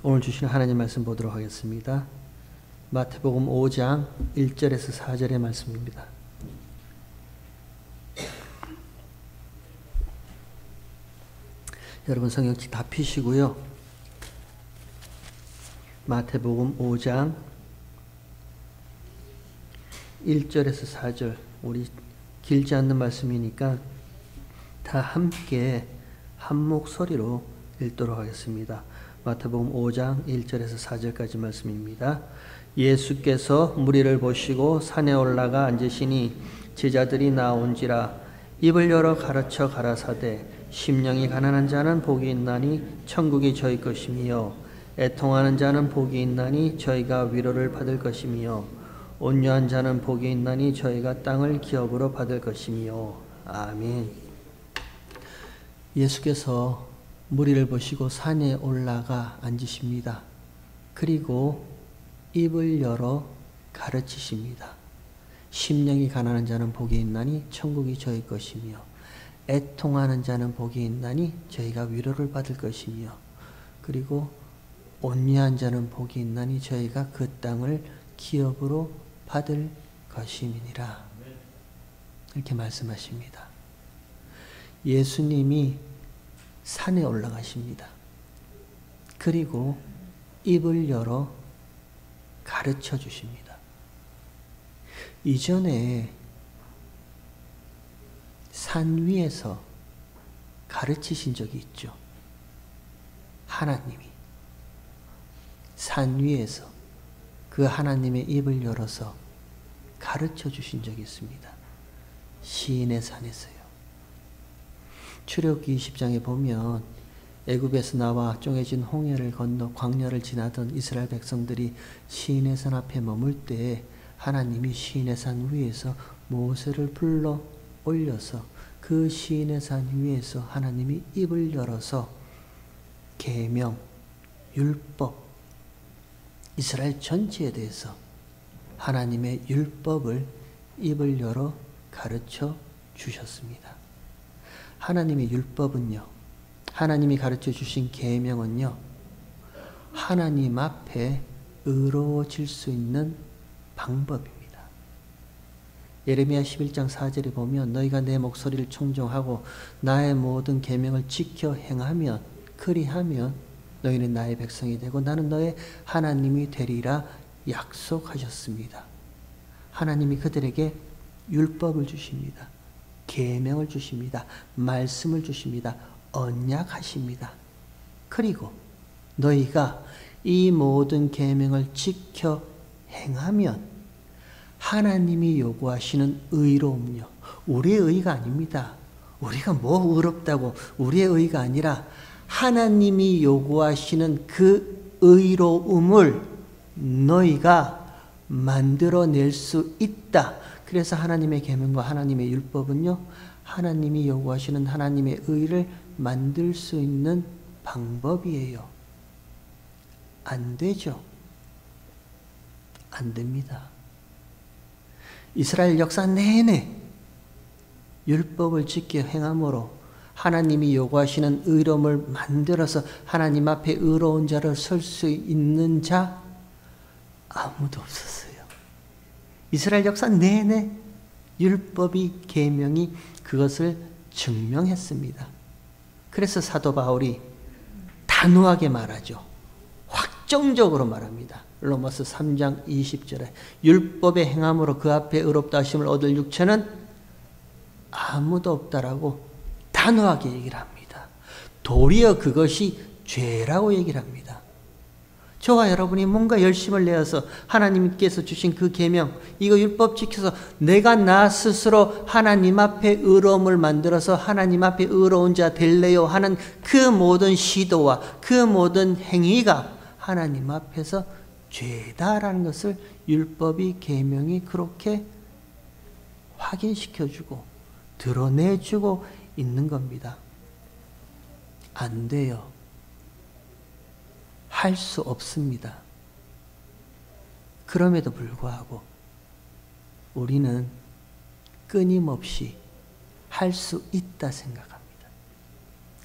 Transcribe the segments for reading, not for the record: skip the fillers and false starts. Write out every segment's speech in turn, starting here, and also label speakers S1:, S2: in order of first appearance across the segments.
S1: 오늘 주시는 하나님 말씀 보도록 하겠습니다. 마태복음 5장 1절에서 4절의 말씀입니다. 여러분 성경책 다 펴시고요. 마태복음 5장 1절에서 4절, 우리 길지 않는 말씀이니까 다 함께 한 목소리로 읽도록 하겠습니다. 마태복음 5장 1절에서 4절까지 말씀입니다. 예수께서 무리를 보시고 산에 올라가 앉으시니 제자들이 나온지라 입을 열어 가르쳐 가라사대 심령이 가난한 자는 복이 있나니 천국이 저희 것이며 애통하는 자는 복이 있나니 저희가 위로를 받을 것이며 온유한 자는 복이 있나니 저희가 땅을 기업으로 받을 것이며. 아멘. 예수께서 무리를 보시고 산에 올라가 앉으십니다. 그리고 입을 열어 가르치십니다. 심령이 가난한 자는 복이 있나니 천국이 저희 것이며 애통하는 자는 복이 있나니 저희가 위로를 받을 것이며 그리고 온유한 자는 복이 있나니 저희가 그 땅을 기업으로 받을 것임이니라. 이렇게 말씀하십니다. 예수님이 산에 올라가십니다. 그리고 입을 열어 가르쳐 주십니다. 이전에 산 위에서 가르치신 적이 있죠. 하나님이 산 위에서 그 하나님의 입을 열어서 가르쳐 주신 적이 있습니다. 시인의 산에서요. 출애굽기 20장에 보면 애굽에서 나와 쪼개진 홍해를 건너 광야를 지나던 이스라엘 백성들이 시인의 산 앞에 머물 때 하나님이 시인의 산 위에서 모세를 불러 올려서 그 시인의 산 위에서 하나님이 입을 열어서 계명, 율법, 이스라엘 전체에 대해서 하나님의 율법을 입을 열어 가르쳐 주셨습니다. 하나님의 율법은요, 하나님이 가르쳐 주신 계명은요, 하나님 앞에 의로워질 수 있는 방법입니다. 예레미야 11장 4절에 보면 너희가 내 목소리를 청종하고 나의 모든 계명을 지켜 행하면 그리하면 너희는 나의 백성이 되고 나는 너의 하나님이 되리라 약속하셨습니다. 하나님이 그들에게 율법을 주십니다. 계명을 주십니다. 말씀을 주십니다. 언약하십니다. 그리고 너희가 이 모든 계명을 지켜 행하면 하나님이 요구하시는 의로움요. 우리의 의가 아닙니다. 우리가 뭐 의롭다고 우리의 의가 아니라 하나님이 요구하시는 그 의로움을 너희가 만들어낼 수 있다. 그래서 하나님의 계명과 하나님의 율법은요, 하나님이 요구하시는 하나님의 의를 만들 수 있는 방법이에요. 안 되죠. 안 됩니다. 이스라엘 역사 내내 율법을 지켜 행함으로 하나님이 요구하시는 의로움을 만들어서 하나님 앞에 의로운 자를 설 수 있는 자 아무도 없었어요. 이스라엘 역사 내내 율법이 계명이 그것을 증명했습니다. 그래서 사도 바울이 단호하게 말하죠. 확정적으로 말합니다. 로마서 3장 20절에 율법의 행함으로 그 앞에 의롭다 하심을 얻을 육체는 아무도 없다라고 단호하게 얘기를 합니다. 도리어 그것이 죄라고 얘기를 합니다. 저와 여러분이 뭔가 열심을 내어서 하나님께서 주신 그 계명, 이거 율법 지켜서 내가 나 스스로 하나님 앞에 의로움을 만들어서 하나님 앞에 의로운 자 될래요 하는 그 모든 시도와 그 모든 행위가 하나님 앞에서 죄다라는 것을 율법이 계명이 그렇게 확인시켜주고 드러내주고 있는 겁니다. 안 돼요. 할 수 없습니다. 그럼에도 불구하고 우리는 끊임없이 할 수 있다 생각합니다.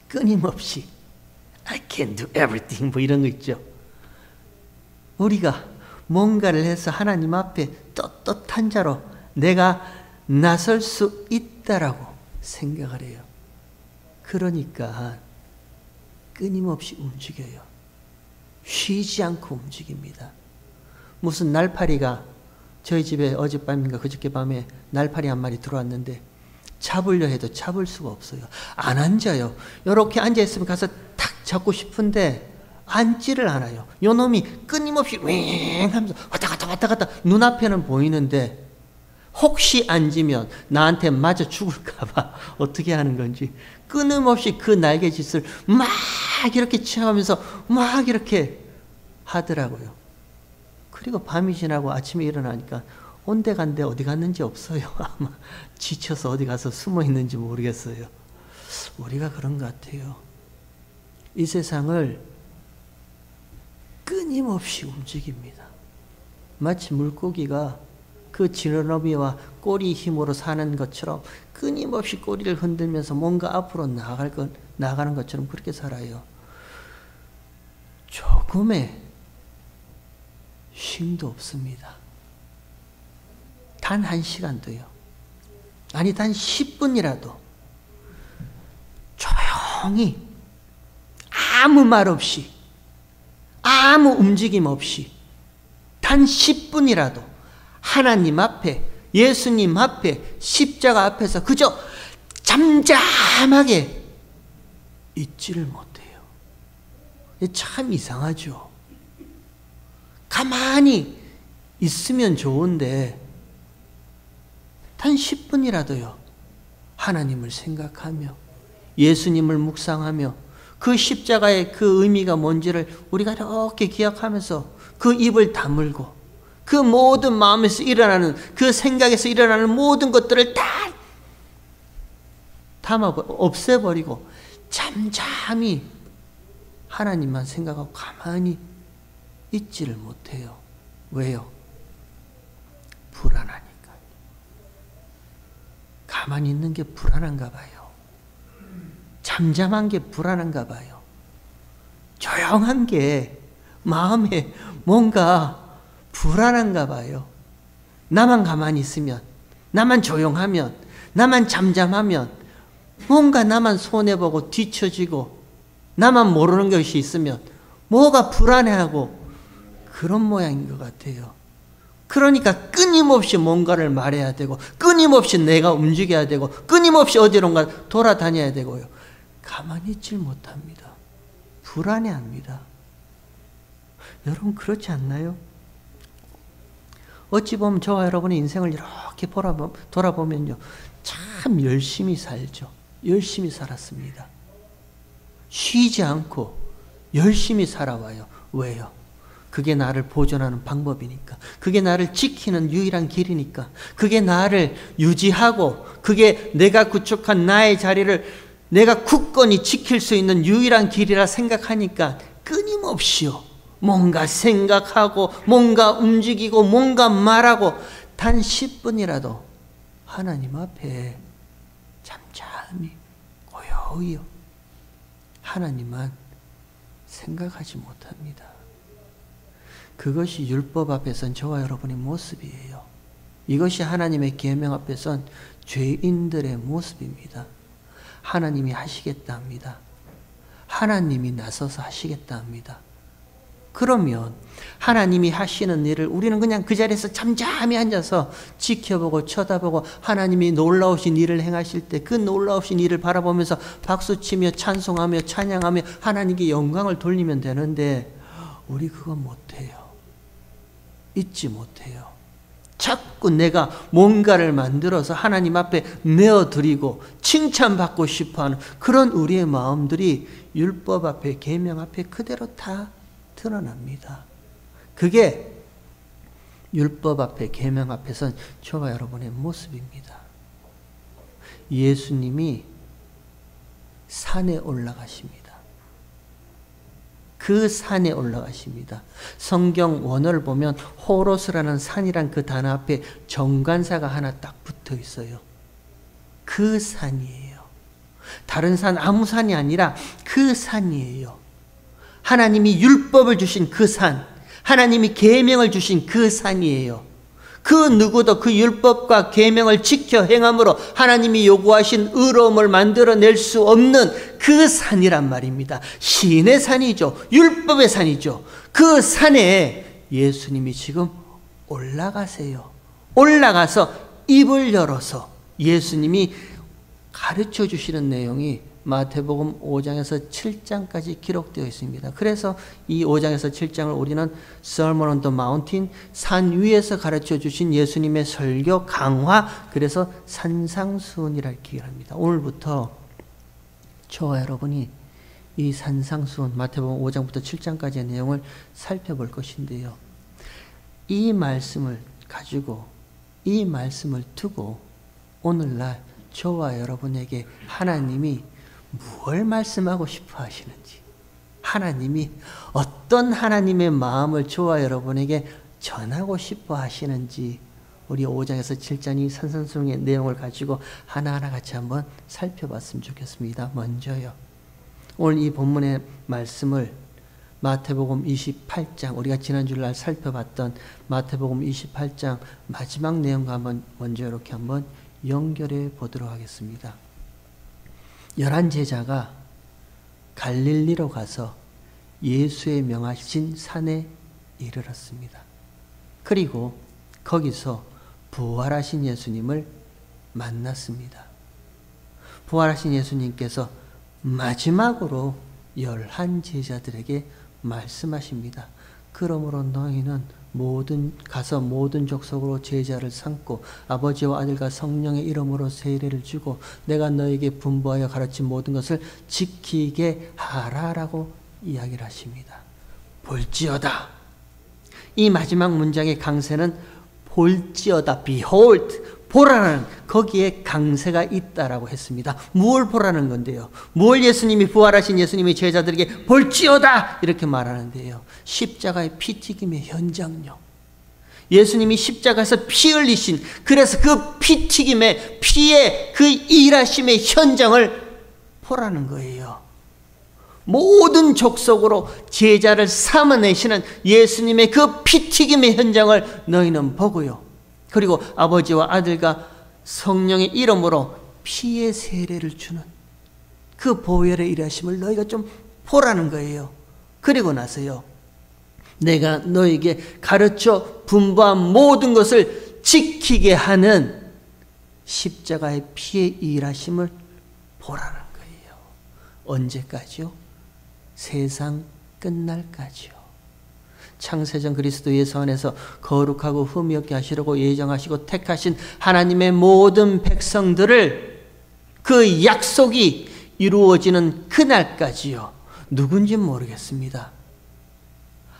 S1: 끊임없이 I can do everything 뭐 이런 거 있죠. 우리가 뭔가를 해서 하나님 앞에 떳떳한 자로 내가 나설 수 있다라고 생각을 해요. 그러니까 끊임없이 움직여요. 쉬지 않고 움직입니다. 무슨 날파리가 저희 집에 어젯밤인가 그저께 밤에 날파리 한 마리 들어왔는데 잡으려 해도 잡을 수가 없어요. 안 앉아요. 이렇게 앉아있으면 가서 탁 잡고 싶은데 앉지를 않아요. 요 놈이 끊임없이 윙 하면서 왔다 갔다 눈앞에는 보이는데 혹시 앉으면 나한테 맞아 죽을까봐 어떻게 하는 건지 끊임없이 그 날개짓을 막 이렇게 취하면서 막 이렇게 하더라고요. 그리고 밤이 지나고 아침에 일어나니까 온데간데 어디 갔는지 없어요. 아마 지쳐서 어디 가서 숨어 있는지 모르겠어요. 우리가 그런 것 같아요. 이 세상을 끊임없이 움직입니다. 마치 물고기가 그 지느러미와 꼬리 힘으로 사는 것처럼 끊임없이 꼬리를 흔들면서 뭔가 앞으로 나가는 것처럼 그렇게 살아요. 조금의 쉼도 없습니다. 단 1시간도요. 아니 단 10분이라도 조용히 아무 말 없이 아무 움직임 없이 단 10분이라도 하나님 앞에 예수님 앞에 십자가 앞에서 그저 잠잠하게 있지를 못해요. 참 이상하죠. 가만히 있으면 좋은데 단 10분이라도요. 하나님을 생각하며 예수님을 묵상하며 그 십자가의 그 의미가 뭔지를 우리가 이렇게 기억하면서 그 입을 다물고 그 모든 마음에서 일어나는 그 생각에서 일어나는 모든 것들을 다 없애버리고 잠잠히 하나님만 생각하고 가만히 있지를 못해요. 왜요? 불안하니까. 가만히 있는 게 불안한가 봐요. 잠잠한 게 불안한가 봐요. 조용한 게 마음에 뭔가 불안한가 봐요. 나만 가만히 있으면, 나만 조용하면, 나만 잠잠하면 뭔가 나만 손해보고 뒤처지고 나만 모르는 것이 있으면 뭐가 불안해하고 그런 모양인 것 같아요. 그러니까 끊임없이 뭔가를 말해야 되고 끊임없이 내가 움직여야 되고 끊임없이 어디론가 돌아다녀야 되고요. 가만히 있질 못합니다. 불안해합니다. 여러분 그렇지 않나요? 어찌 보면 저와 여러분의 인생을 이렇게 돌아보면요. 참 열심히 살죠. 열심히 살았습니다. 쉬지 않고 열심히 살아와요. 왜요? 그게 나를 보존하는 방법이니까. 그게 나를 지키는 유일한 길이니까. 그게 나를 유지하고 그게 내가 구축한 나의 자리를 내가 굳건히 지킬 수 있는 유일한 길이라 생각하니까 끊임없이요. 뭔가 생각하고 뭔가 움직이고 뭔가 말하고 단 10분이라도 하나님 앞에 잠잠히 고요히요. 하나님만 생각하지 못합니다. 그것이 율법 앞에선 저와 여러분의 모습이에요. 이것이 하나님의 계명 앞에선 죄인들의 모습입니다. 하나님이 하시겠다 합니다. 하나님이 나서서 하시겠다 합니다. 그러면 하나님이 하시는 일을 우리는 그냥 그 자리에서 잠잠히 앉아서 지켜보고 쳐다보고 하나님이 놀라우신 일을 행하실 때 그 놀라우신 일을 바라보면서 박수치며 찬송하며 찬양하며 하나님께 영광을 돌리면 되는데 우리 그거 못해요. 잊지 못해요. 자꾸 내가 뭔가를 만들어서 하나님 앞에 내어드리고 칭찬받고 싶어하는 그런 우리의 마음들이 율법 앞에 계명 앞에 그대로 다 드러납니다. 그게 율법 앞에 계명 앞에선 저와 여러분의 모습입니다. 예수님이 산에 올라가십니다. 그 산에 올라가십니다. 성경 원어를 보면 호로스라는 산이란 그 단어 앞에 정관사가 하나 딱 붙어 있어요. 그 산이에요. 다른 산 아무 산이 아니라 그 산이에요. 하나님이 율법을 주신 그 산, 하나님이 계명을 주신 그 산이에요. 그 누구도 그 율법과 계명을 지켜 행함으로 하나님이 요구하신 의로움을 만들어낼 수 없는 그 산이란 말입니다. 신의 산이죠. 율법의 산이죠. 그 산에 예수님이 지금 올라가세요. 올라가서 입을 열어서 예수님이 가르쳐 주시는 내용이 마태복음 5장에서 7장까지 기록되어 있습니다. 그래서 이 5장에서 7장을 우리는 Sermon on the Mountain, 산 위에서 가르쳐 주신 예수님의 설교 강화, 그래서 산상수훈이라 이렇게 합니다. 오늘부터 저와 여러분이 이 산상수훈, 마태복음 5장부터 7장까지의 내용을 살펴볼 것인데요. 이 말씀을 가지고, 이 말씀을 두고 오늘날 저와 여러분에게 하나님이 무엇을 말씀하고 싶어 하시는지, 하나님이 어떤 하나님의 마음을 저와 여러분에게 전하고 싶어 하시는지 우리 5장에서 7장이 산상수훈의 내용을 가지고 하나하나 같이 한번 살펴봤으면 좋겠습니다. 먼저요, 오늘 이 본문의 말씀을 마태복음 28장, 우리가 지난 주일날 살펴봤던 마태복음 28장 마지막 내용과 한번 먼저 이렇게 한번 연결해 보도록 하겠습니다. 11제자가 갈릴리로 가서 예수의 명하신 산에 이르렀습니다. 그리고 거기서 부활하신 예수님을 만났습니다. 부활하신 예수님께서 마지막으로 11제자들에게 말씀하십니다. 그러므로 너희는 가서 모든 족속으로 제자를 삼고 아버지와 아들과 성령의 이름으로 세례를 주고 내가 너에게 분부하여 가르친 모든 것을 지키게 하라라고 이야기를 하십니다. 볼지어다. 이 마지막 문장의 강세는 볼지어다, behold, 보라는 거기에 강세가 있다라고 했습니다. 무엇을 보라는 건데요? 무엇을 예수님이 부활하신 예수님이 제자들에게 볼지어다 이렇게 말하는데요. 십자가의 피튀김의 현장요. 예수님이 십자가에서 피 흘리신, 그래서 그 피튀김의 피의 그 일하심의 현장을 보라는 거예요. 모든 족속으로 제자를 삼아내시는 예수님의 그 피튀김의 현장을 너희는 보고요. 그리고 아버지와 아들과 성령의 이름으로 피의 세례를 주는 그 보혈의 일하심을 너희가 좀 보라는 거예요. 그리고 나서요, 내가 너에게 가르쳐 분부한 모든 것을 지키게 하는 십자가의 피의 일하심을 보라는 거예요. 언제까지요? 세상 끝날까지요. 창세전 그리스도 예수 안에서 거룩하고 흠이 없게 하시려고 예정하시고 택하신 하나님의 모든 백성들을 그 약속이 이루어지는 그날까지요. 누군지 모르겠습니다.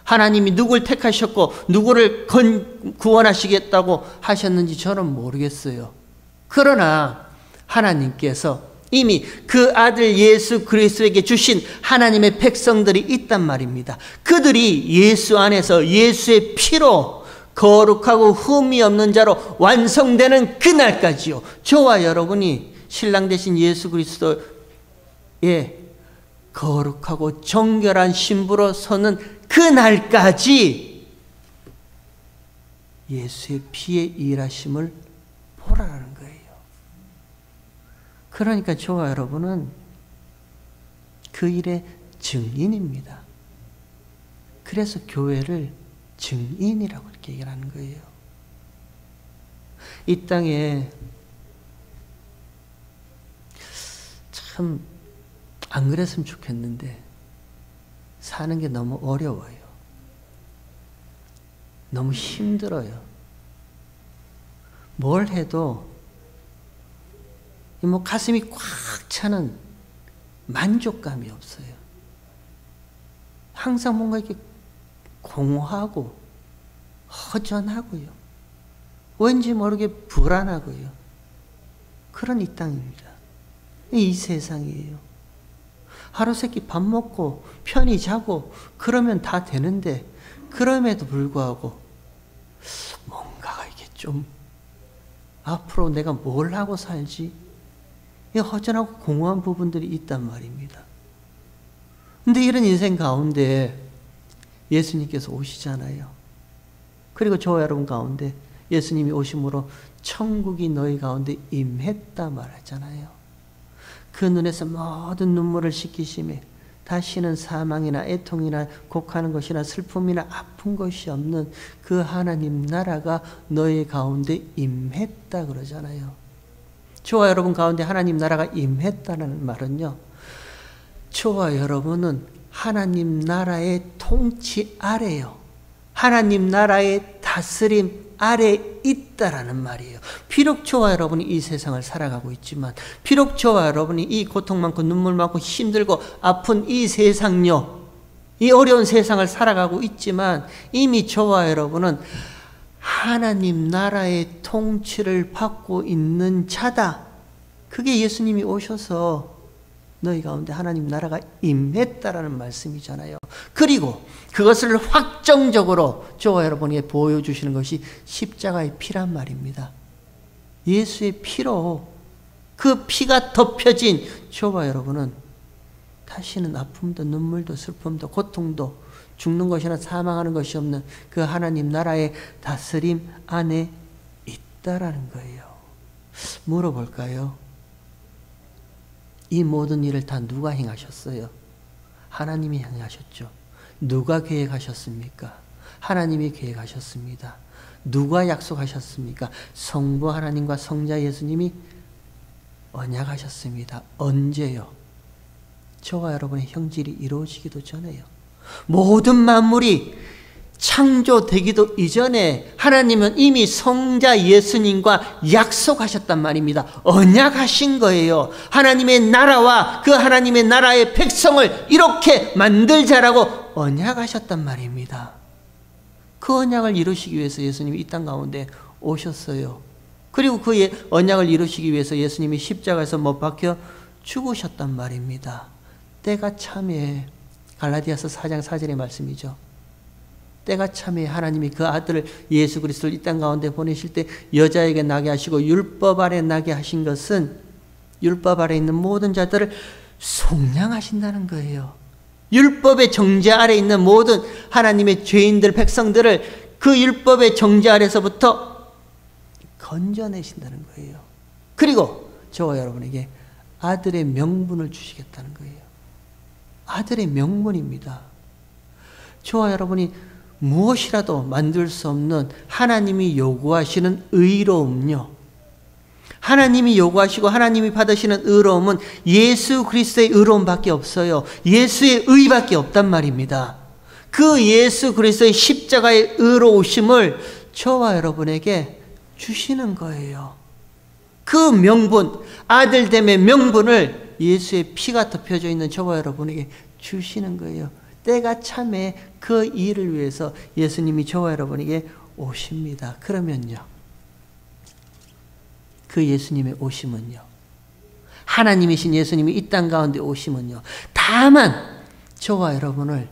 S1: 하나님이 누굴 택하셨고 누구를 구원하시겠다고 하셨는지 저는 모르겠어요. 그러나 하나님께서 이미 그 아들 예수 그리스도에게 주신 하나님의 백성들이 있단 말입니다. 그들이 예수 안에서 예수의 피로 거룩하고 흠이 없는 자로 완성되는 그날까지요. 저와 여러분이 신랑 되신 예수 그리스도의 거룩하고 정결한 신부로 서는 그날까지 예수의 피의 일하심을 보라는 거예요. 그러니까 저와 여러분은 그 일의 증인입니다. 그래서 교회를 증인이라고 이렇게 얘기를 하는 거예요. 이 땅에 참 안 그랬으면 좋겠는데 사는 게 너무 어려워요. 너무 힘들어요. 뭘 해도 뭐 가슴이 꽉 차는 만족감이 없어요. 항상 뭔가 이렇게 공허하고 허전하고요. 왠지 모르게 불안하고요. 그런 이 땅입니다. 이 세상이에요. 하루 세끼 밥 먹고 편히 자고 그러면 다 되는데 그럼에도 불구하고 뭔가가 이게 좀 앞으로 내가 뭘 하고 살지? 이 허전하고 공허한 부분들이 있단 말입니다. 근데 이런 인생 가운데 예수님께서 오시잖아요. 그리고 저와 여러분 가운데 예수님이 오심으로 천국이 너희 가운데 임했다 말하잖아요. 그 눈에서 모든 눈물을 씻기심에 다시는 사망이나 애통이나 곡하는 것이나 슬픔이나 아픈 것이 없는 그 하나님 나라가 너희 가운데 임했다 그러잖아요. 저와 여러분 가운데 하나님 나라가 임했다는 말은요, 저와 여러분은 하나님 나라의 통치 아래요, 하나님 나라의 다스림 아래 있다라는 말이에요. 비록 저와 여러분이 이 세상을 살아가고 있지만, 비록 저와 여러분이 이 고통 많고 눈물 많고 힘들고 아픈 이 세상요, 이 어려운 세상을 살아가고 있지만, 이미 저와 여러분은 하나님 나라의 통치를 받고 있는 자다. 그게 예수님이 오셔서 너희 가운데 하나님 나라가 임했다라는 말씀이잖아요. 그리고 그것을 확정적으로 저와 여러분에게 보여주시는 것이 십자가의 피란 말입니다. 예수의 피로, 그 피가 덮여진 저와 여러분은 다시는 아픔도 눈물도 슬픔도 고통도 죽는 것이나 사망하는 것이 없는 그 하나님 나라의 다스림 안에 있다라는 거예요. 물어볼까요? 이 모든 일을 다 누가 행하셨어요? 하나님이 행하셨죠. 누가 계획하셨습니까? 하나님이 계획하셨습니다. 누가 약속하셨습니까? 성부 하나님과 성자 예수님이 언약하셨습니다. 언제요? 저와 여러분의 형질이 이루어지기도 전에요. 모든 만물이 창조되기도 이전에 하나님은 이미 성자 예수님과 약속하셨단 말입니다. 언약하신 거예요. 하나님의 나라와 그 하나님의 나라의 백성을 이렇게 만들자라고 언약하셨단 말입니다. 그 언약을 이루시기 위해서 예수님이 이 땅 가운데 오셨어요. 그리고 그 언약을 이루시기 위해서 예수님이 십자가에서 못 박혀 죽으셨단 말입니다. 때가 참에, 갈라디아서 4장 4절의 말씀이죠. 때가 참에 하나님이 그 아들을 예수 그리스도를 이 땅 가운데 보내실 때 여자에게 나게 하시고 율법 아래 나게 하신 것은 율법 아래 있는 모든 자들을 속량하신다는 거예요. 율법의 정죄 아래 있는 모든 하나님의 죄인들, 백성들을 그 율법의 정죄 아래서부터 건져내신다는 거예요. 그리고 저와 여러분에게 아들의 명분을 주시겠다는 거예요. 아들의 명분입니다. 저와 여러분이 무엇이라도 만들 수 없는 하나님이 요구하시는 의로움요, 하나님이 요구하시고 하나님이 받으시는 의로움은 예수 그리스도의 의로움밖에 없어요. 예수의 의밖에 없단 말입니다. 그 예수 그리스도의 십자가의 의로우심을 저와 여러분에게 주시는 거예요. 그 명분, 아들됨의 명분을 예수의 피가 덮여져 있는 저와 여러분에게 주시는 거예요. 때가 참에 그 일을 위해서 예수님이 저와 여러분에게 오십니다. 그러면요, 그 예수님의 오심은요, 하나님이신 예수님이 이 땅 가운데 오심은요, 다만 저와 여러분을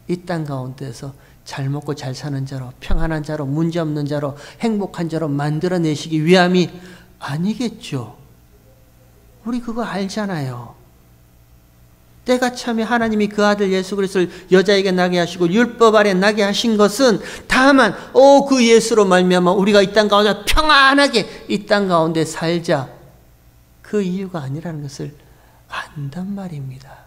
S1: 이 땅 가운데서 잘 먹고 잘 사는 자로, 평안한 자로, 문제없는 자로, 행복한 자로 만들어내시기 위함이 아니겠죠. 우리 그거 알잖아요. 때가 참에 하나님이 그 아들 예수 그리스도를 여자에게 나게 하시고 율법 아래 나게 하신 것은 다만 그 예수로 말미암아 우리가 이 땅 가운데 평안하게 이 땅 가운데 살자, 그 이유가 아니라는 것을 안단 말입니다.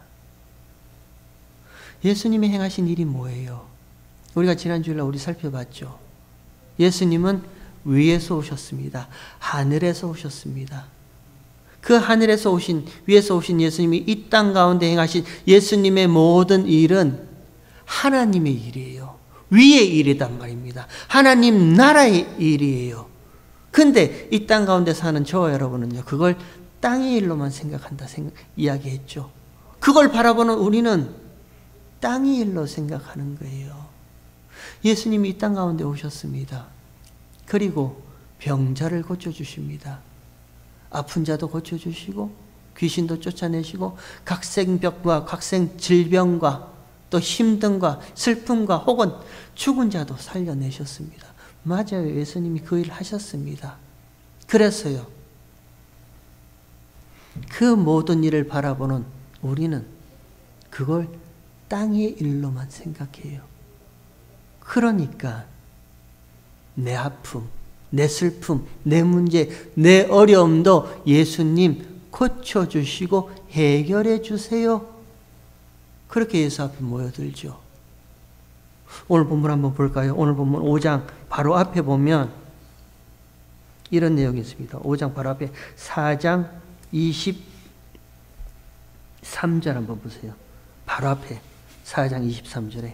S1: 예수님이 행하신 일이 뭐예요? 우리가 지난 주일날 우리 살펴봤죠. 예수님은 위에서 오셨습니다. 하늘에서 오셨습니다. 그 하늘에서 오신, 위에서 오신 예수님이 이 땅 가운데 행하신 예수님의 모든 일은 하나님의 일이에요. 위의 일이단 말입니다. 하나님 나라의 일이에요. 근데 이 땅 가운데 사는 저와 여러분은요, 그걸 땅의 일로만 생각한다 이야기했죠. 그걸 바라보는 우리는 땅의 일로 생각하는 거예요. 예수님이 이 땅 가운데 오셨습니다. 그리고 병자를 고쳐주십니다. 아픈 자도 고쳐주시고 귀신도 쫓아내시고 각생병과 각생질병과 또 힘듦과 슬픔과 혹은 죽은 자도 살려내셨습니다. 맞아요. 예수님이 그 일을 하셨습니다. 그래서요, 그 모든 일을 바라보는 우리는 그걸 땅의 일로만 생각해요. 그러니까 내 아픔, 내 슬픔, 내 문제, 내 어려움도 예수님 고쳐주시고 해결해 주세요. 그렇게 예수 앞에 모여들죠. 오늘 본문 한번 볼까요? 오늘 본문 5장 바로 앞에 보면 이런 내용이 있습니다. 5장 바로 앞에 4장 23절 한번 보세요. 바로 앞에 4장 23절에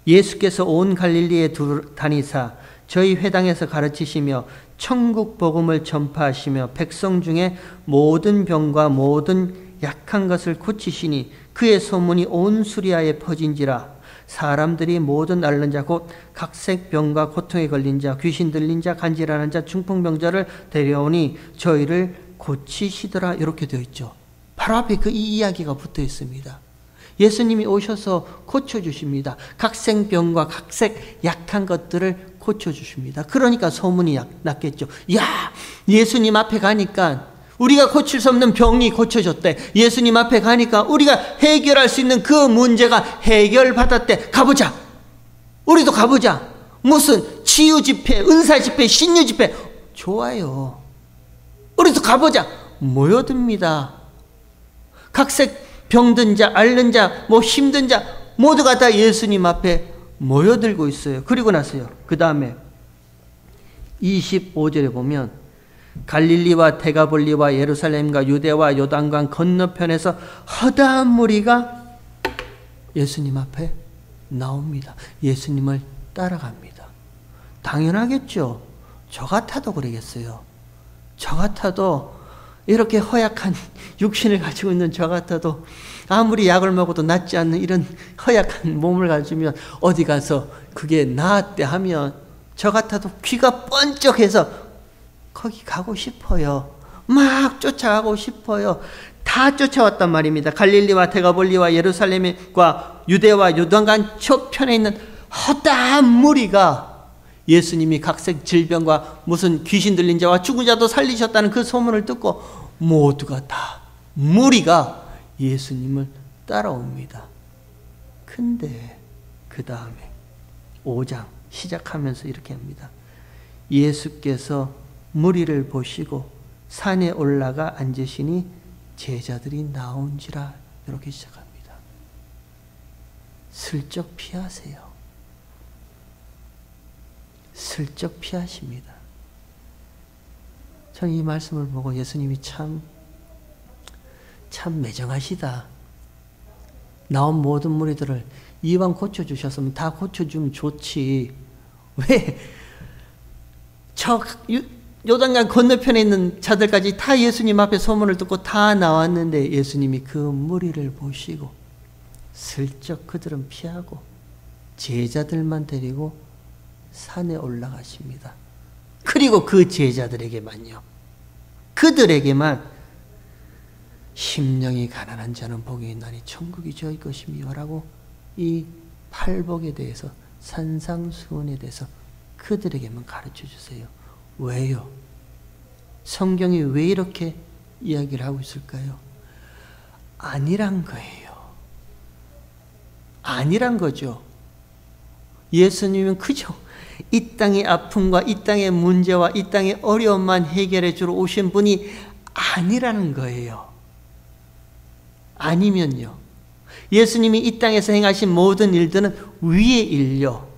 S1: 예수께서 온 갈릴리에 다니사 저희 회당에서 가르치시며 천국 복음을 전파하시며 백성 중에 모든 병과 모든 약한 것을 고치시니 그의 소문이 온 수리아에 퍼진지라. 사람들이 모든 앓는 자 곧 각색 병과 고통에 걸린 자 귀신 들린 자 간질하는 자 중풍병자를 데려오니 저희를 고치시더라. 이렇게 되어 있죠. 바로 앞에 그 이 이야기가 붙어 있습니다. 예수님이 오셔서 고쳐주십니다. 각색 병과 각색 약한 것들을 고쳐주십니다. 그러니까 소문이 났겠죠. 야, 예수님 앞에 가니까 우리가 고칠 수 없는 병이 고쳐졌대. 예수님 앞에 가니까 우리가 해결할 수 있는 그 문제가 해결받았대. 가보자. 우리도 가보자. 무슨 치유 집회, 은사 집회, 신유 집회. 좋아요. 우리도 가보자. 모여듭니다. 각색 병든 자, 앓는 자, 힘든 자 모두가 다 예수님 앞에 모여들고 있어요. 그리고 나서요. 그 다음에 25절에 보면 갈릴리와 데가볼리와 예루살렘과 유대와 요단강 건너편에서 허다한 무리가 예수님 앞에 나옵니다. 예수님을 따라갑니다. 당연하겠죠. 저 같아도 그러겠어요. 저 같아도 이렇게 허약한 육신을 가지고 있는 저 같아도 아무리 약을 먹어도 낫지 않는 이런 허약한 몸을 가지면 어디 가서 그게 나았대 하면 저 같아도 귀가 번쩍해서 거기 가고 싶어요. 막 쫓아가고 싶어요. 다 쫓아왔단 말입니다. 갈릴리와 데가볼리와 예루살렘과 유대와 요단강 저편에 있는 허다한 무리가 예수님이 각색 질병과 무슨 귀신 들린 자와 죽은 자도 살리셨다는 그 소문을 듣고 모두가 다 무리가 예수님을 따라옵니다. 근데 그 다음에 5장 시작하면서 이렇게 합니다. 예수께서 무리를 보시고 산에 올라가 앉으시니 제자들이 나온지라. 이렇게 시작합니다. 슬쩍 피하세요. 슬쩍 피하십니다. 저는 이 말씀을 보고 예수님이 참 매정하시다. 나온 모든 무리들을 이왕 고쳐주셨으면 다 고쳐주면 좋지. 왜? 요단강 건너편에 있는 자들까지 다 예수님 앞에 소문을 듣고 다 나왔는데 예수님이 그 무리를 보시고 슬쩍 그들은 피하고 제자들만 데리고 산에 올라가십니다. 그리고 그 제자들에게만요. 그들에게만 심령이 가난한 자는 복이 있나니 천국이 저희 것이며 라고 이 팔복에 대해서 산상수훈에 대해서 그들에게만 가르쳐 주세요. 왜요? 성경이 왜 이렇게 이야기를 하고 있을까요? 아니란 거예요. 아니란 거죠. 예수님은 그저 이 땅의 아픔과 이 땅의 문제와 이 땅의 어려움만 해결해 주러 오신 분이 아니라는 거예요. 아니면요. 예수님이 이 땅에서 행하신 모든 일들은 위의 일요.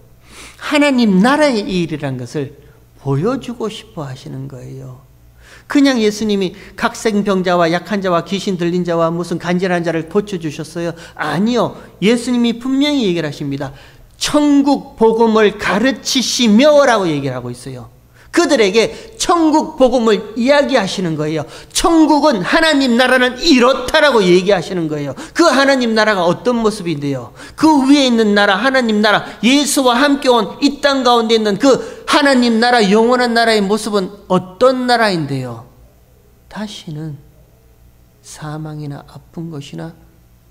S1: 하나님 나라의 일이란 것을 보여주고 싶어 하시는 거예요. 그냥 예수님이 각생병자와 약한 자와 귀신 들린 자와 무슨 간질한 자를 고쳐주셨어요? 아니요. 예수님이 분명히 얘기를 하십니다. 천국 복음을 가르치시며 라고 얘기를 하고 있어요. 그들에게 천국 복음을 이야기하시는 거예요. 천국은 하나님 나라는 이렇다라고 얘기하시는 거예요. 그 하나님 나라가 어떤 모습인데요? 그 위에 있는 나라, 하나님 나라, 예수와 함께 온 이 땅 가운데 있는 그 하나님 나라, 영원한 나라의 모습은 어떤 나라인데요? 다시는 사망이나 아픈 것이나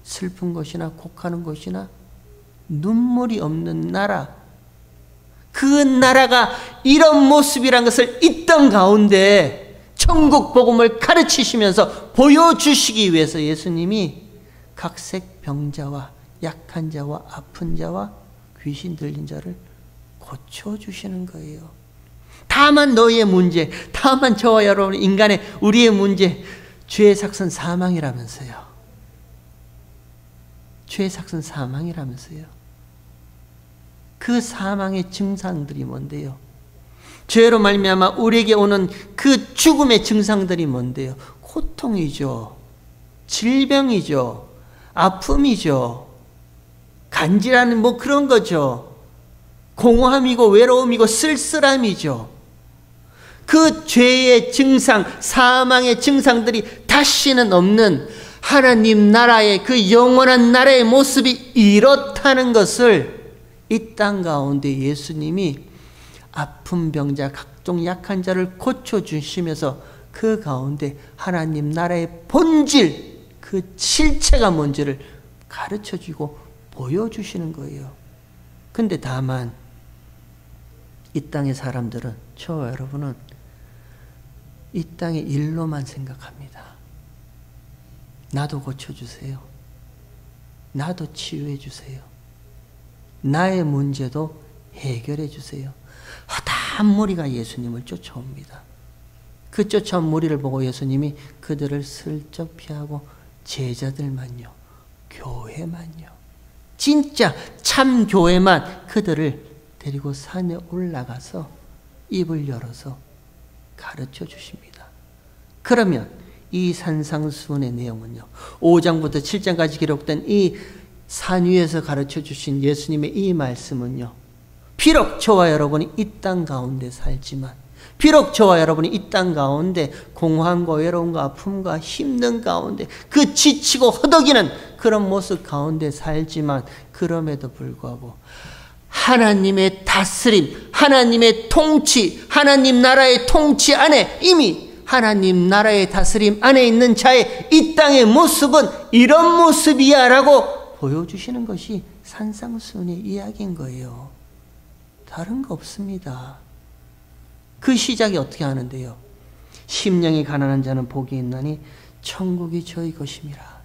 S1: 슬픈 것이나 곡하는 것이나 눈물이 없는 나라, 그 나라가 이런 모습이란 것을 이 땅 가운데 천국 복음을 가르치시면서 보여주시기 위해서 예수님이 각색 병자와 약한 자와 아픈 자와 귀신 들린 자를 고쳐주시는 거예요. 다만 너희의 문제, 다만 저와 여러분 인간의 우리의 문제, 죄의 삭은 사망이라면서요. 죄의 삭은 사망이라면서요. 그 사망의 증상들이 뭔데요? 죄로 말미암아 우리에게 오는 그 죽음의 증상들이 뭔데요? 고통이죠. 질병이죠. 아픔이죠. 간질하는 뭐 그런 거죠. 공허함이고 외로움이고 쓸쓸함이죠. 그 죄의 증상, 사망의 증상들이 다시는 없는 하나님 나라의 그 영원한 나라의 모습이 이렇다는 것을 이 땅 가운데 예수님이 아픈 병자, 각종 약한 자를 고쳐주시면서 그 가운데 하나님 나라의 본질, 그 실체가 뭔지를 가르쳐주고 보여주시는 거예요. 근데 다만 이 땅의 사람들은, 저와 여러분은 이 땅의 일로만 생각합니다. 나도 고쳐주세요. 나도 치유해 주세요. 나의 문제도 해결해 주세요. 허다한 무리가 예수님을 쫓아옵니다. 그 쫓아온 무리를 보고 예수님이 그들을 슬쩍 피하고 제자들만요, 교회만요, 진짜 참 교회만 그들을 데리고 산에 올라가서 입을 열어서 가르쳐 주십니다. 그러면 이 산상수훈의 내용은요, 5장부터 7장까지 기록된 이 산 위에서 가르쳐 주신 예수님의 이 말씀은요, 비록 저와 여러분이 이 땅 가운데 살지만, 비록 저와 여러분이 이 땅 가운데 공허함과 외로움과 아픔과 힘든 가운데 그 지치고 허덕이는 그런 모습 가운데 살지만, 그럼에도 불구하고 하나님의 다스림, 하나님의 통치, 하나님 나라의 통치 안에, 이미 하나님 나라의 다스림 안에 있는 자의 이 땅의 모습은 이런 모습이야 라고 보여주시는 것이 산상수훈의 이야기인 거예요. 다른 거 없습니다. 그 시작이 어떻게 하는데요? 심령이 가난한 자는 복이 있나니 천국이 저희 것임이라.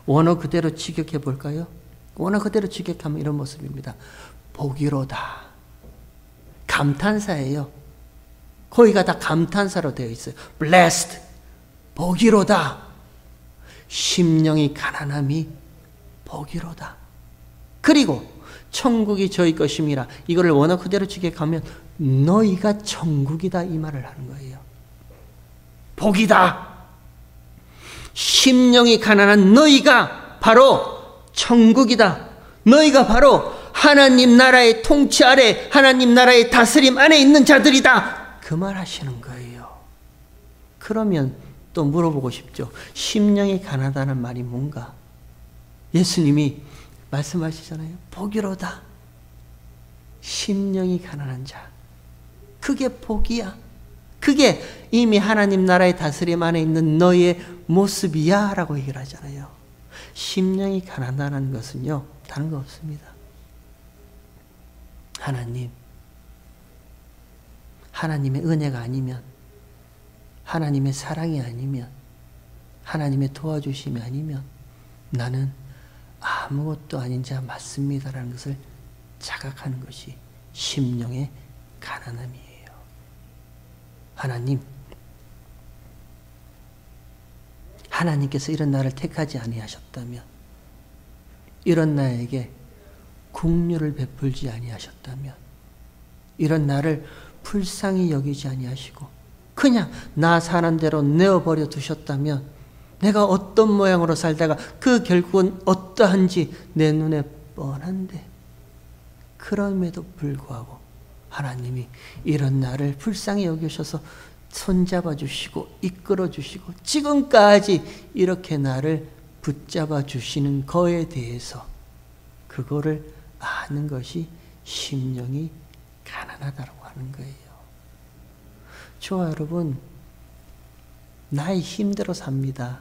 S1: 원어 그대로 직역해 볼까요? 원어 그대로 직역하면 이런 모습입니다. 복이로다. 감탄사예요. 거기가 다 감탄사로 되어 있어요. Blessed. 복이로다. 심령이 가난함이 복이로다. 그리고 천국이 저희 것임이라. 이거를 원어 그대로 직역하면 너희가 천국이다, 이 말을 하는 거예요. 복이다. 심령이 가난한 너희가 바로 천국이다. 너희가 바로 하나님 나라의 통치 아래, 하나님 나라의 다스림 안에 있는 자들이다. 그 말 하시는 거예요. 그러면 또 물어보고 싶죠. 심령이 가난하다는 말이 뭔가? 예수님이 말씀하시잖아요. 복이로다. 심령이 가난한 자. 그게 복이야. 그게 이미 하나님 나라의 다스림 안에 있는 너의 모습이야 라고 얘기를 하잖아요. 심령이 가난하다는 것은요, 다른 거 없습니다. 하나님의 은혜가 아니면, 하나님의 사랑이 아니면, 하나님의 도와주심이 아니면 나는 아무것도 아닌 자 맞습니다라는 것을 자각하는 것이 심령의 가난함이에요. 하나님께서 이런 나를 택하지 아니하셨다면, 이런 나에게 긍휼을 베풀지 아니하셨다면, 이런 나를 불쌍히 여기지 아니하시고 그냥 나 사는 대로 내어버려 두셨다면, 내가 어떤 모양으로 살다가 그 결국은 어떠한지 내 눈에 뻔한데, 그럼에도 불구하고 하나님이 이런 나를 불쌍히 여기셔서 손잡아 주시고 이끌어 주시고 지금까지 이렇게 나를 붙잡아 주시는 거에 대해서, 그거를 아는 것이 심령이 가난하다고 하는 거예요. 저와 여러분, 나의 힘대로 삽니다.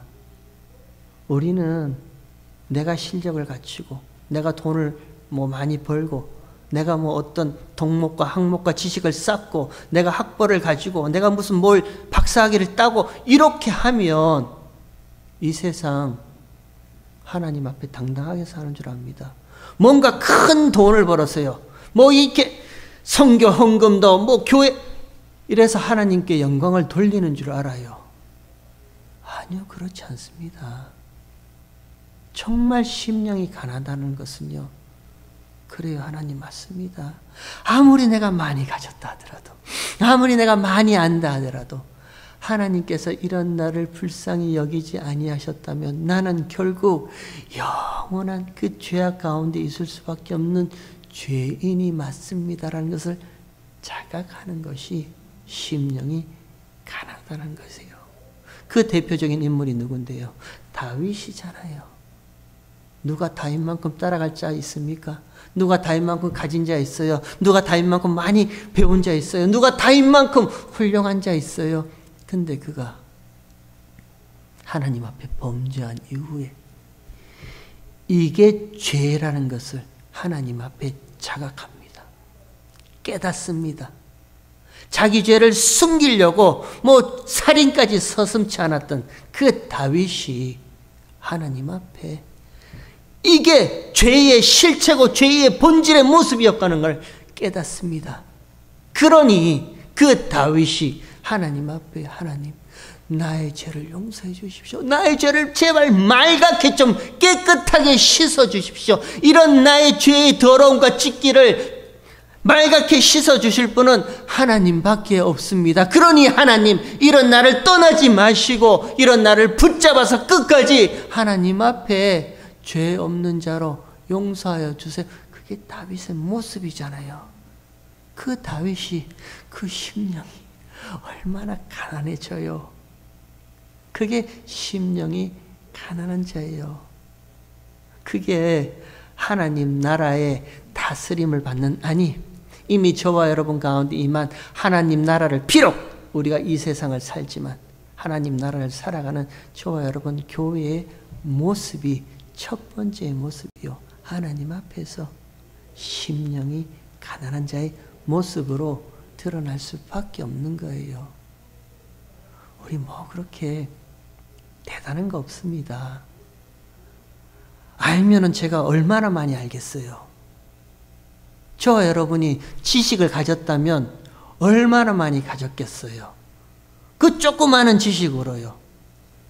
S1: 우리는 내가 실력을 갖추고, 내가 돈을 많이 벌고, 내가 어떤 덕목과 학목과 지식을 쌓고, 내가 학벌을 가지고, 내가 무슨 박사학위를 따고, 이렇게 하면 이 세상 하나님 앞에 당당하게 사는 줄 압니다. 뭔가 큰 돈을 벌었어요. 뭐 이렇게 선교 헌금도 뭐 교회 이래서 하나님께 영광을 돌리는 줄 알아요. 아니요, 그렇지 않습니다. 정말 심령이 가난하다는 것은요, 그래요, 하나님 맞습니다. 아무리 내가 많이 가졌다 하더라도, 아무리 내가 많이 안다 하더라도 하나님께서 이런 나를 불쌍히 여기지 아니하셨다면 나는 결국 영원한 그 죄악 가운데 있을 수밖에 없는 죄인이 맞습니다라는 것을 자각하는 것이 심령이 가난하다는 것이에요. 그 대표적인 인물이 누군데요? 다윗이잖아요. 누가 다윗만큼 따라갈 자 있습니까? 누가 다윗만큼 가진 자 있어요? 누가 다윗만큼 많이 배운 자 있어요? 누가 다윗만큼 훌륭한 자 있어요? 근데 그가 하나님 앞에 범죄한 이후에 이게 죄라는 것을 하나님 앞에 자각합니다. 깨닫습니다. 자기 죄를 숨기려고 뭐 살인까지 서슴지 않았던 그 다윗이 하나님 앞에 이게 죄의 실체고 죄의 본질의 모습이었다는 걸 깨닫습니다. 그러니 그 다윗이 하나님 앞에 하나님 나의 죄를 용서해 주십시오. 나의 죄를 제발 맑게 좀 깨끗하게 씻어 주십시오. 이런 나의 죄의 더러움과 찢기를 맑게 씻어 주실 분은 하나님밖에 없습니다. 그러니 하나님 이런 나를 떠나지 마시고 이런 나를 붙잡아서 끝까지 하나님 앞에 죄 없는 자로 용서하여 주세요. 그게 다윗의 모습이잖아요. 그 다윗이 그 심령이 얼마나 가난해져요. 그게 심령이 가난한 자예요. 그게 하나님 나라의 다스림을 받는, 아니 이미 저와 여러분 가운데 임한 하나님 나라를, 비록 우리가 이 세상을 살지만 하나님 나라를 살아가는 저와 여러분 교회의 모습이 첫 번째 모습이요, 하나님 앞에서 심령이 가난한 자의 모습으로 드러날 수밖에 없는 거예요. 우리 뭐 그렇게 대단한 거 없습니다. 알면은 제가 얼마나 많이 알겠어요. 저와 여러분이 지식을 가졌다면 얼마나 많이 가졌겠어요. 그 조그마한 지식으로요,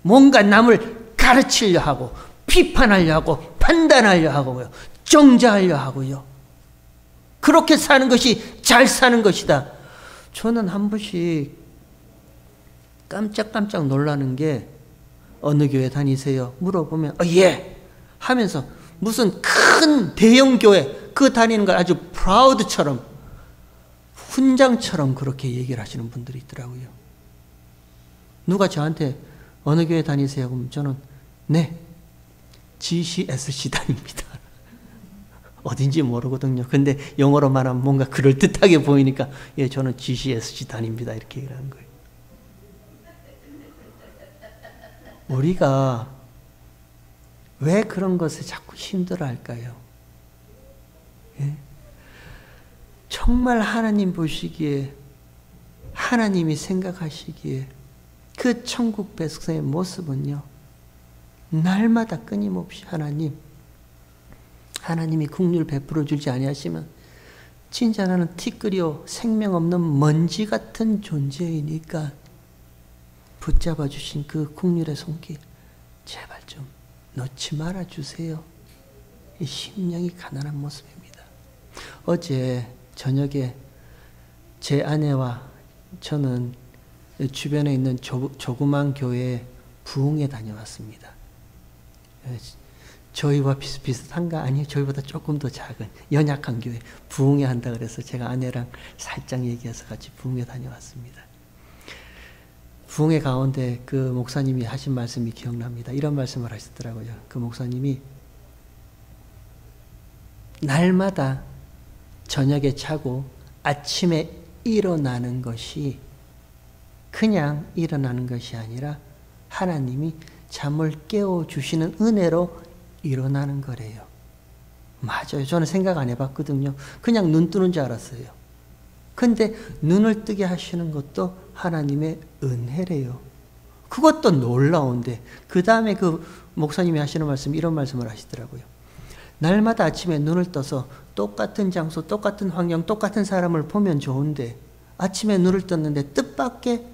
S1: 뭔가 남을 가르치려 하고 비판하려 하고 판단하려 하고요, 정죄하려 하고요. 그렇게 사는 것이 잘 사는 것이다. 저는 한 번씩 깜짝깜짝 놀라는 게, 어느 교회 다니세요? 물어보면 예 하면서 무슨 큰 대형 교회 그 다니는 걸 아주 프라우드처럼, 훈장처럼 그렇게 얘기를 하시는 분들이 있더라고요. 누가 저한테 어느 교회 다니세요? 그러면 저는 네, GCSC 다닙니다. 어딘지 모르거든요. 근데 영어로 말하면 뭔가 그럴듯하게 보이니까 예, 저는 GCSC 다닙니다. 이렇게 얘기를 하는 거예요. 우리가 왜 그런 것에 자꾸 힘들어할까요? 예? 정말 하나님 보시기에, 하나님이 생각하시기에 그 천국 백성의 모습은요, 날마다 끊임없이 하나님이 긍휼 베풀어 주지 아니하시면 진짜 나는 티끌이요 생명 없는 먼지 같은 존재이니까 붙잡아 주신 그 긍휼의 손길 제발 좀 놓지 말아 주세요. 이 심령이 가난한 모습입니다. 어제 저녁에 제 아내와 저는 주변에 있는 조그만 교회 부흥에 다녀왔습니다. 저희와 비슷한가? 아니요, 저희보다 조금 더 작은 연약한 교회 부흥회 한다 그래서 제가 아내랑 살짝 얘기해서 같이 부흥회 다녀왔습니다. 부흥회 가운데 그 목사님이 하신 말씀이 기억납니다. 이런 말씀을 하시더라고요. 그 목사님이 날마다 저녁에 자고 아침에 일어나는 것이 그냥 일어나는 것이 아니라 하나님이 잠을 깨워주시는 은혜로 일어나는 거래요. 맞아요. 저는 생각 안 해봤거든요. 그냥 눈 뜨는 줄 알았어요. 근데 눈을 뜨게 하시는 것도 하나님의 은혜래요. 그것도 놀라운데, 그 다음에 그 목사님이 하시는 말씀, 이런 말씀을 하시더라고요. 날마다 아침에 눈을 떠서 똑같은 장소, 똑같은 환경, 똑같은 사람을 보면 좋은데 아침에 눈을 떴는데 뜻밖의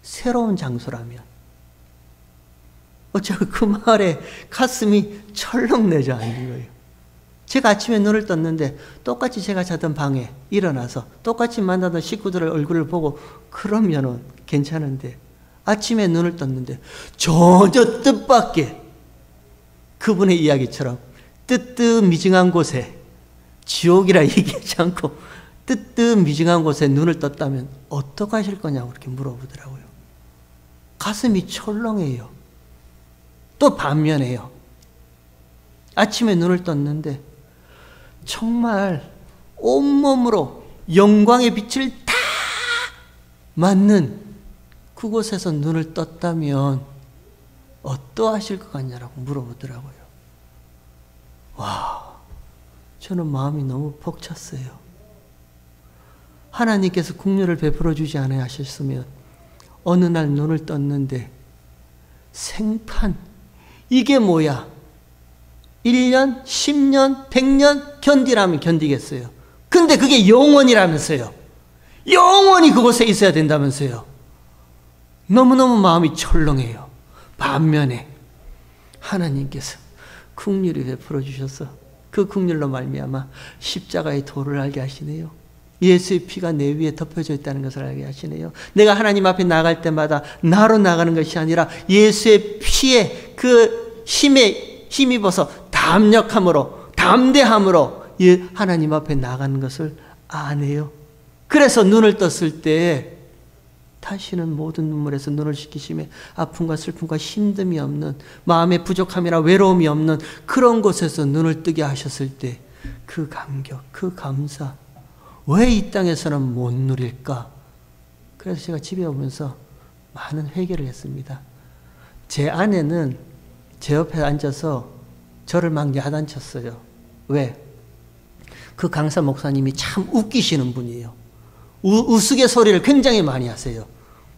S1: 새로운 장소라면 어쩌고 그 말에 가슴이 철렁 내려앉는 거예요. 제가 아침에 눈을 떴는데 똑같이 제가 자던 방에 일어나서 똑같이 만나던 식구들의 얼굴을 보고 그러면은 괜찮은데 아침에 눈을 떴는데 전혀 뜻밖의 그분의 이야기처럼 뜨뜻미징한 곳에 지옥이라 얘기하지 않고 뜨뜻미징한 곳에 눈을 떴다면 어떡하실 거냐고 그렇게 물어보더라고요. 가슴이 철렁해요. 또 반면에요. 아침에 눈을 떴는데 정말 온몸으로 영광의 빛을 다 맞는 그곳에서 눈을 떴다면 어떠하실 것 같냐라고 물어보더라고요. 와, 저는 마음이 너무 벅찼어요. 하나님께서 긍휼을 베풀어 주지 않아야 하셨으면 어느 날 눈을 떴는데 생판, 이게 뭐야? 1년, 10년, 100년 견디라면 견디겠어요. 근데 그게 영원이라면서요. 영원히 그곳에 있어야 된다면서요. 너무너무 마음이 철렁해요. 반면에 하나님께서 긍휼히 베풀어 주셔서 그 긍휼로 말미암아 십자가의 도를 알게 하시네요. 예수의 피가 내 위에 덮여져 있다는 것을 알게 하시네요. 내가 하나님 앞에 나갈 때마다 나로 나가는 것이 아니라 예수의 피에 그 힘에 힘입어서 담력함으로 담대함으로 하나님 앞에 나가는 것을 아네요. 그래서 눈을 떴을 때 다시는 모든 눈물에서 눈을 씻기심에 아픔과 슬픔과 힘듦이 없는 마음의 부족함이나 외로움이 없는 그런 곳에서 눈을 뜨게 하셨을 때 그 감격, 그 감사, 왜 이 땅에서는 못 누릴까? 그래서 제가 집에 오면서 많은 회개를 했습니다. 제 아내는 제 옆에 앉아서 저를 막 야단쳤어요. 왜? 그 강사 목사님이 참 웃기시는 분이에요. 우스갯소리를 굉장히 많이 하세요.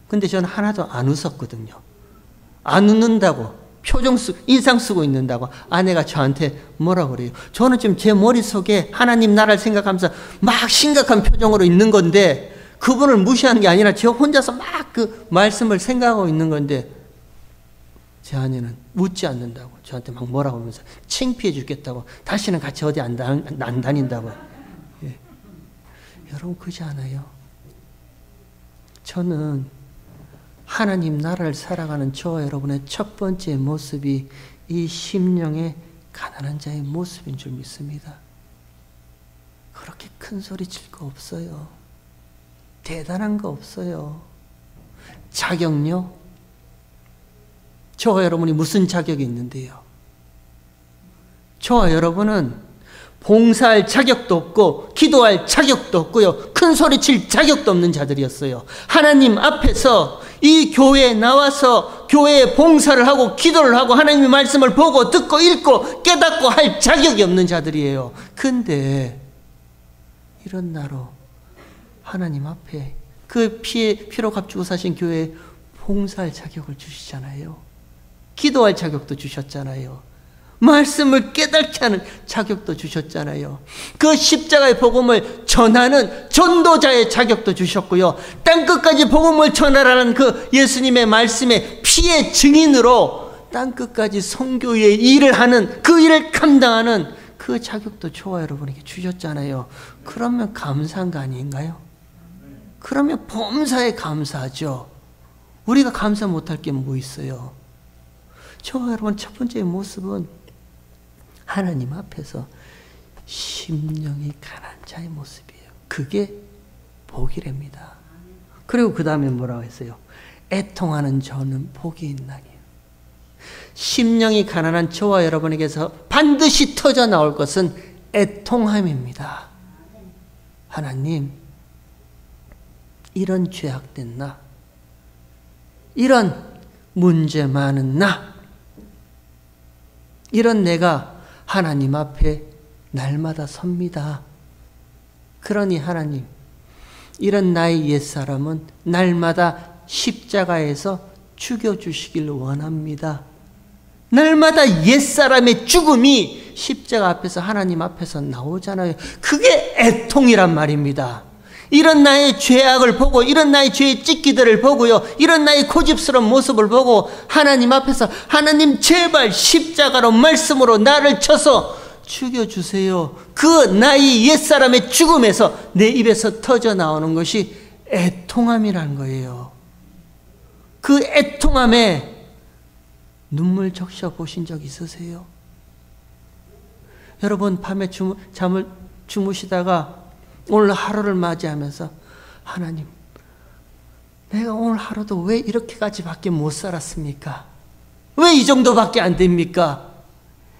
S1: 근데 저는 하나도 안 웃었거든요. 안 웃는다고 인상 쓰고 있는다고 아내가 저한테 뭐라 그래요. 저는 지금 제 머릿속에 하나님 나라를 생각하면서 막 심각한 표정으로 있는 건데 그분을 무시하는 게 아니라 저 혼자서 막 그 말씀을 생각하고 있는 건데 제 아내는 웃지 않는다고 저한테 막 뭐라고 하면서 창피해 죽겠다고 다시는 같이 어디 안 다닌다고. 예. 여러분 그지 않아요? 저는 하나님 나라를 살아가는 저와 여러분의 첫 번째 모습이 이 심령의 가난한 자의 모습인 줄 믿습니다. 그렇게 큰 소리 칠 거 없어요. 대단한 거 없어요. 자격요? 저와 여러분이 무슨 자격이 있는데요? 저와 여러분은 봉사할 자격도 없고 기도할 자격도 없고요. 큰 소리 칠 자격도 없는 자들이었어요. 하나님 앞에서 이 교회에 나와서 교회에 봉사를 하고 기도를 하고 하나님의 말씀을 보고 듣고 읽고 깨닫고 할 자격이 없는 자들이에요. 근데 이런 나로 하나님 앞에 그 피로 값주고 사신 교회에 봉사할 자격을 주시잖아요. 기도할 자격도 주셨잖아요. 말씀을 깨닫게 하는 자격도 주셨잖아요. 그 십자가의 복음을 전하는 전도자의 자격도 주셨고요. 땅끝까지 복음을 전하라는 그 예수님의 말씀의 피의 증인으로 땅끝까지 선교의 일을 하는 그 일을 감당하는 그 자격도 저와 여러분에게 주셨잖아요. 그러면 감사한 거 아닌가요? 그러면 범사에 감사하죠. 우리가 감사 못할 게 뭐 있어요? 저와 여러분 첫 번째 모습은 하나님 앞에서 심령이 가난한 자의 모습이에요. 그게 복이랍니다. 그리고 그 다음에 뭐라고 했어요? 애통하는 저는 복이 있나니. 심령이 가난한 저와 여러분에게서 반드시 터져 나올 것은 애통함입니다. 하나님, 이런 죄악된 나, 이런 문제 많은 나, 이런 내가 하나님 앞에 날마다 섭니다. 그러니 하나님, 이런 나의 옛사람은 날마다 십자가에서 죽여주시길 원합니다. 날마다 옛사람의 죽음이 십자가 앞에서 하나님 앞에서 나오잖아요. 그게 애통이란 말입니다. 이런 나의 죄악을 보고 이런 나의 죄의 찢기들을 보고요. 이런 나의 고집스러운 모습을 보고 하나님 앞에서 하나님 제발 십자가로 말씀으로 나를 쳐서 죽여주세요. 그 나의 옛사람의 죽음에서 내 입에서 터져 나오는 것이 애통함이라는 거예요. 그 애통함에 눈물 적셔 보신 적 있으세요? 여러분 밤에 잠을 주무시다가 오늘 하루를 맞이하면서 하나님, 내가 오늘 하루도 왜 이렇게까지밖에 못 살았습니까? 왜 이 정도밖에 안 됩니까?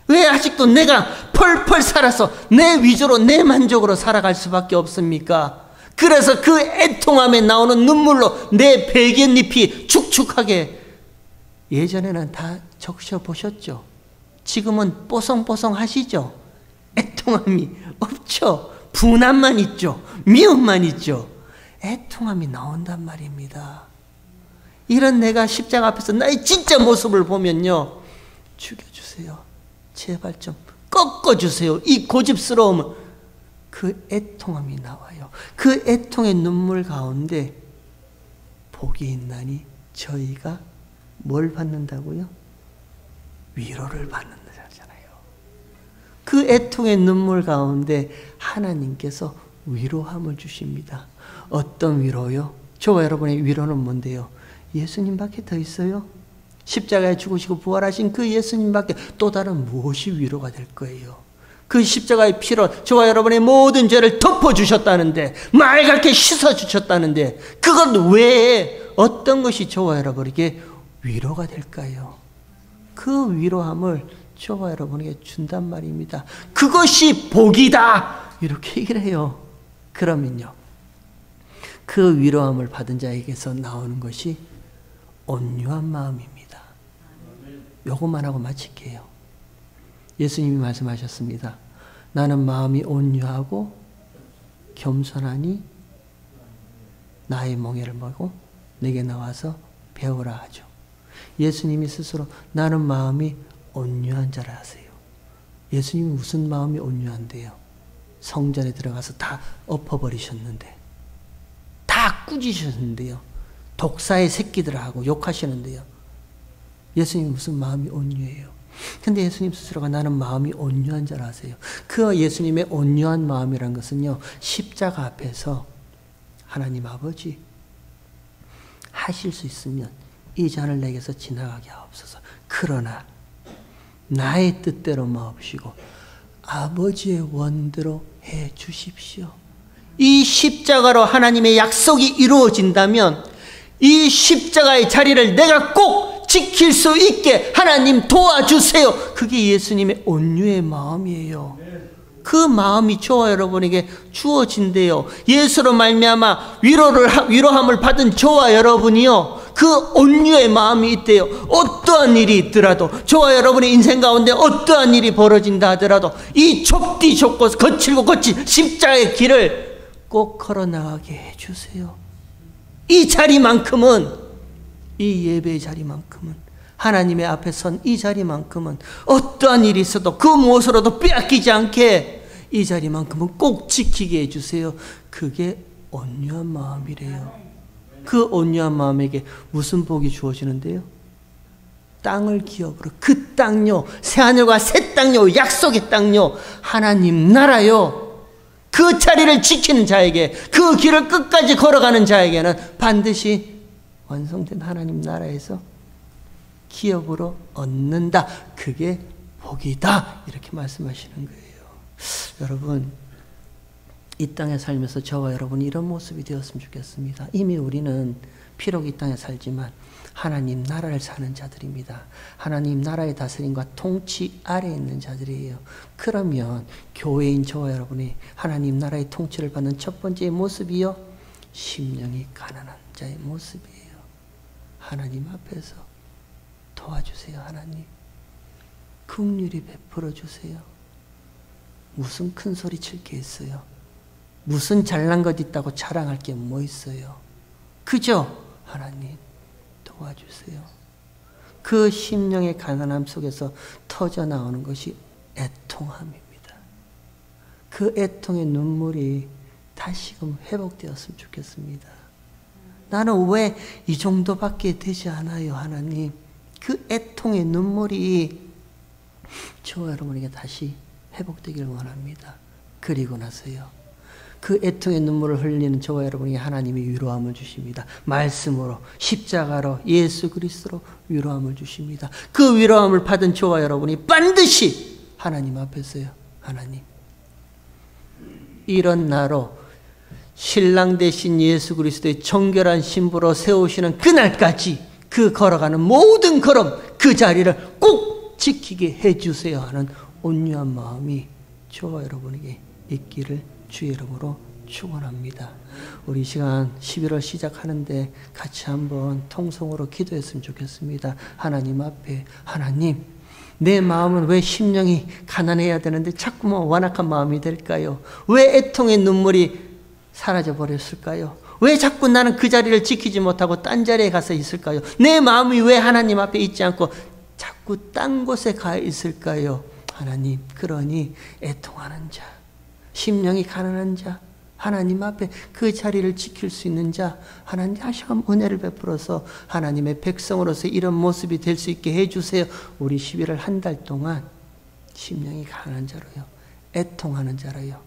S1: 왜 아직도 내가 펄펄 살아서 내 위주로 내 만족으로 살아갈 수밖에 없습니까? 그래서 그 애통함에 나오는 눈물로 내 베갯잎이 축축하게, 예전에는 다 적셔보셨죠? 지금은 뽀송뽀송 하시죠? 애통함이 없죠? 분함만 있죠? 미움만 있죠? 애통함이 나온단 말입니다. 이런 내가 십자가 앞에서 나의 진짜 모습을 보면요, 죽여주세요. 제발 좀 꺾어주세요. 이 고집스러움을. 그 애통함이 나와요. 그 애통의 눈물 가운데 복이 있나니 저희가 뭘 받는다고요? 위로를 받는다잖아요. 그 애통의 눈물 가운데 하나님께서 위로함을 주십니다. 어떤 위로요? 저와 여러분의 위로는 뭔데요? 예수님밖에 더 있어요? 십자가에 죽으시고 부활하신 그 예수님밖에 또 다른 무엇이 위로가 될 거예요? 그 십자가의 피로 저와 여러분의 모든 죄를 덮어주셨다는데, 말갛게 씻어주셨다는데, 그것 외에 어떤 것이 저와 여러분에게 위로가 될까요? 그 위로함을 저와 여러분에게 준단 말입니다. 그것이 복이다! 이렇게 얘기를 해요. 그러면요, 그 위로함을 받은 자에게서 나오는 것이 온유한 마음입니다. 요것만 하고 마칠게요. 예수님이 말씀하셨습니다. 나는 마음이 온유하고 겸손하니 나의 멍에를 보고 내게 나와서 배우라 하죠. 예수님이 스스로 나는 마음이 온유한 자라 하세요. 예수님이 무슨 마음이 온유한데요? 성전에 들어가서 다 엎어버리셨는데, 다 꾸짖으셨는데요. 독사의 새끼들하고 욕하시는데요. 예수님이 무슨 마음이 온유해요? 근데 예수님 스스로가 나는 마음이 온유한 자라 하세요. 그 예수님의 온유한 마음이란 것은요, 십자가 앞에서 하나님 아버지, 하실 수 있으면 이 잔을 내게서 지나가게 하옵소서. 그러나 나의 뜻대로 마옵시고 아버지의 원대로 해 주십시오. 이 십자가로 하나님의 약속이 이루어진다면 이 십자가의 자리를 내가 꼭 지킬 수 있게 하나님 도와주세요. 그게 예수님의 온유의 마음이에요. 그 마음이 저와 여러분에게 주어진대요. 예수로 말미암아 위로함을 받은 저와 여러분이요, 그 온유의 마음이 있대요. 어떠한 일이 있더라도, 저와 여러분의 인생 가운데 어떠한 일이 벌어진다 하더라도 이 좁디 좁고 거칠고 거친 십자가의 길을 꼭 걸어나가게 해주세요. 이 자리만큼은, 이 예배의 자리만큼은, 하나님의 앞에 선 이 자리만큼은 어떠한 일이 있어도 그 무엇으로도 빼앗기지 않게 이 자리만큼은 꼭 지키게 해주세요. 그게 온유한 마음이래요. 그 온유한 마음에게 무슨 복이 주어지는데요? 땅을 기업으로, 그 땅요, 새하늘과 새 땅요, 약속의 땅요, 하나님 나라요, 그 자리를 지키는 자에게, 그 길을 끝까지 걸어가는 자에게는 반드시 완성된 하나님 나라에서 기업으로 얻는다. 그게 복이다. 이렇게 말씀하시는 거예요. 여러분, 이 땅에 살면서 저와 여러분이 이런 모습이 되었으면 좋겠습니다. 이미 우리는 비록 이 땅에 살지만 하나님 나라를 사는 자들입니다. 하나님 나라의 다스림과 통치 아래에 있는 자들이에요. 그러면 교회인 저와 여러분이 하나님 나라의 통치를 받는 첫 번째 모습이요, 심령이 가난한 자의 모습이에요. 하나님 앞에서 도와주세요. 하나님, 긍휼히 베풀어 주세요. 무슨 큰 소리 칠 게 있어요? 무슨 잘난 것 있다고 자랑할 게 뭐 있어요? 그죠? 하나님 도와주세요. 그 심령의 가난함 속에서 터져 나오는 것이 애통함입니다. 그 애통의 눈물이 다시금 회복되었으면 좋겠습니다. 나는 왜 이 정도밖에 되지 않아요, 하나님? 그 애통의 눈물이 저와 여러분에게 다시 회복되기를 원합니다. 그리고 나서요, 그 애통의 눈물을 흘리는 저와 여러분에게 하나님이 위로함을 주십니다. 말씀으로, 십자가로, 예수 그리스도로 위로함을 주십니다. 그 위로함을 받은 저와 여러분이 반드시 하나님 앞에서요, 하나님, 이런 나로 신랑 되신 예수 그리스도의 정결한 신부로 세우시는 그날까지 그 걸어가는 모든 걸음, 그 자리를 꼭 지키게 해주세요 하는 온유한 마음이 저와 여러분에게 있기를 주의 이름으로 축원합니다. 우리 시간 11월 시작하는데 같이 한번 통성으로 기도했으면 좋겠습니다. 하나님 앞에, 하나님, 내 마음은 왜 심령이 가난해야 되는데 자꾸만 완악한 마음이 될까요? 왜 애통의 눈물이 사라져 버렸을까요? 왜 자꾸 나는 그 자리를 지키지 못하고 딴 자리에 가서 있을까요? 내 마음이 왜 하나님 앞에 있지 않고 자꾸 딴 곳에 가 있을까요? 하나님, 그러니 애통하는 자, 심령이 가난한 자, 하나님 앞에 그 자리를 지킬 수 있는 자, 하나님 다시 한번 은혜를 베풀어서 하나님의 백성으로서 이런 모습이 될 수 있게 해주세요. 우리 11월 한 달 동안 심령이 가난한 자로요, 애통하는 자로요,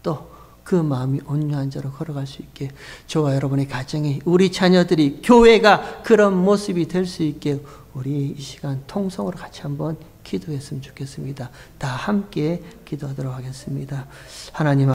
S1: 또 그 마음이 온유한 자로 걸어갈 수 있게 저와 여러분의 가정이, 우리 자녀들이, 교회가 그런 모습이 될 수 있게 우리 이 시간 통성으로 같이 한번 기도했으면 좋겠습니다. 다 함께 기도하도록 하겠습니다. 하나님